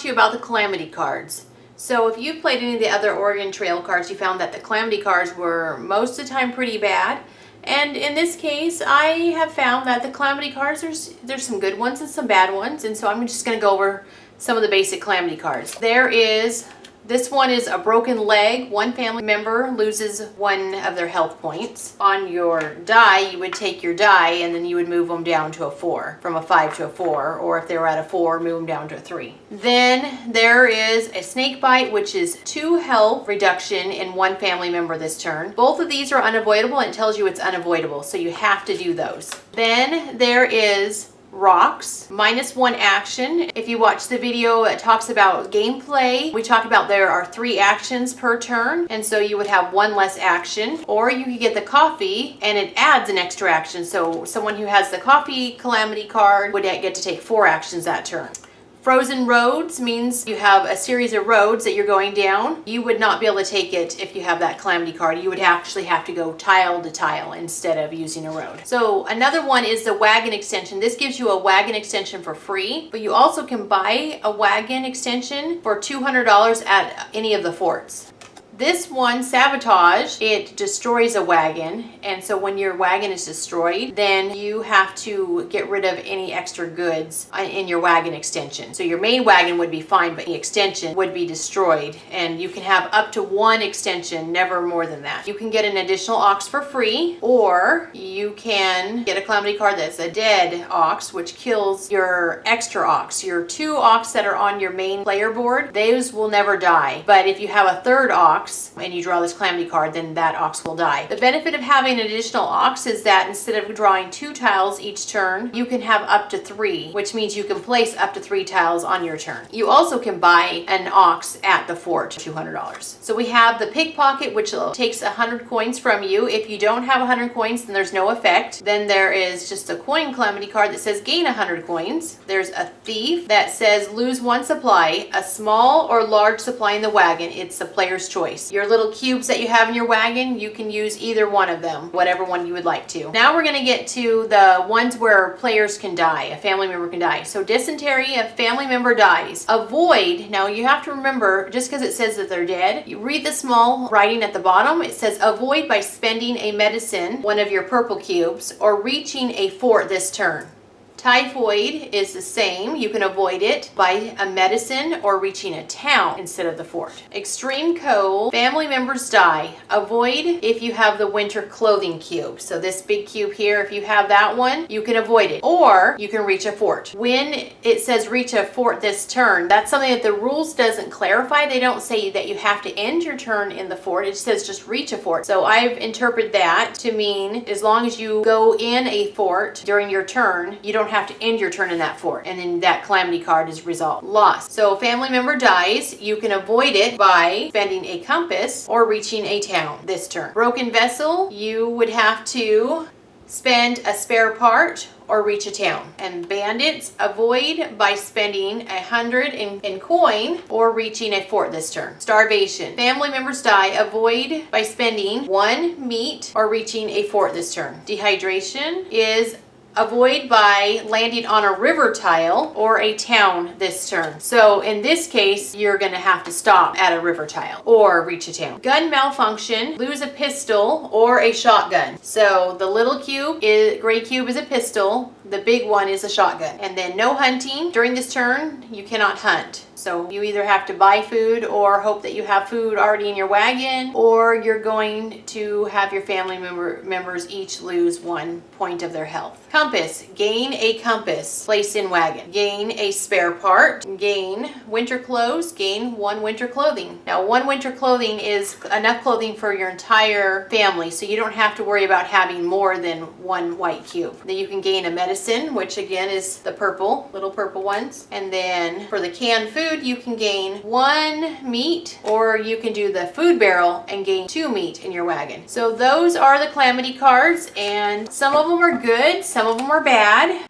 to you about the Calamity Cards. So if you've played any of the other Oregon Trail cards, you found that the Calamity Cards were most of the time pretty bad. And in this case, I have found that the Calamity Cards, there's some good ones and some bad ones. And so I'm just going to go over some of the basic Calamity Cards. This one is a broken leg. One family member loses one of their health points. On your die, you would take your die and then you would move them down to a 4, from a 5 to a 4, or if they were at a 4, move them down to a 3. Then there is a snake bite, which is 2 health reduction in one family member this turn. Both of these are unavoidable, and it tells you it's unavoidable, so you have to do those. Then there is rocks, -1 action. If you watch the video, it talks about gameplay. We talk about there are 3 actions per turn, and so you would have 1 less action. Or you could get the coffee and it adds an extra action. So someone who has the coffee Calamity card would get to take 4 actions that turn. Frozen roads means you have a series of roads that you're going down. You would not be able to take it if you have that Calamity card. You would actually have to go tile to tile instead of using a road. So another one is the Wagon Extension. This gives you a Wagon Extension for free, but you also can buy a Wagon Extension for $200 at any of the forts. This one, Sabotage, it destroys a wagon, and so when your wagon is destroyed, then you have to get rid of any extra goods in your wagon extension. So your main wagon would be fine, but the extension would be destroyed, and you can have up to 1 extension, never more than that. You can get an additional ox for free, or you can get a Calamity card that's a dead ox, which kills your extra ox. Your 2 ox that are on your main player board, those will never die, but if you have a 3rd ox, and you draw this Calamity card, then that ox will die. The benefit of having an additional ox is that instead of drawing 2 tiles each turn, you can have up to 3, which means you can place up to 3 tiles on your turn. You also can buy an ox at the fort, $200. So we have the Pickpocket, which takes 100 coins from you. If you don't have 100 coins, then there's no effect. Then there is just a coin Calamity card that says gain 100 coins. There's a Thief that says lose 1 supply, a small or large supply in the wagon. It's the player's choice. Your little cubes that you have in your wagon, you can use either one of them, whatever one you would like to. Now we're going to get to the ones where players can die, a family member can die. So Dysentery, a family member dies. Avoid, now you have to remember, just because it says that they're dead, you read the small writing at the bottom. It says avoid by spending a medicine, one of your purple cubes, or reaching a fort this turn. Typhoid is the same. You can avoid it by a medicine or reaching a town instead of the fort. Extreme cold, family members die. Avoid if you have the winter clothing cube. So this big cube here, if you have that one, you can avoid it. Or you can reach a fort. When it says reach a fort this turn, that's something that the rules doesn't clarify. They don't say that you have to end your turn in the fort. It says just reach a fort. So I've interpreted that to mean as long as you go in a fort during your turn, you don't have to end your turn in that fort, and then that Calamity card is resolved. Lost. So family member dies, you can avoid it by spending a compass or reaching a town this turn. Broken vessel, you would have to spend a spare part or reach a town. And bandits, avoid by spending 100 in coin or reaching a fort this turn. Starvation, family members die, avoid by spending 1 meat or reaching a fort this turn. Dehydration is avoid by landing on a river tile or a town this turn. So in this case, you're going to have to stop at a river tile or reach a town. Gun malfunction, lose a pistol or a shotgun. So the little cube, gray cube is a pistol. The big one is a shotgun. And then no hunting. During this turn, you cannot hunt. So you either have to buy food or hope that you have food already in your wagon, or you're going to have your family members each lose 1 point of their health. Compass, gain a compass, place in wagon. Gain a spare part, gain winter clothes, gain 1 winter clothing. Now 1 winter clothing is enough clothing for your entire family, so you don't have to worry about having more than 1 white cube. Then you can gain a medicine, which again is the purple, little purple ones. And then for the canned food, you can gain 1 meat, or you can do the food barrel and gain 2 meat in your wagon. So those are the Calamity cards, and some of them are good, some of them are bad.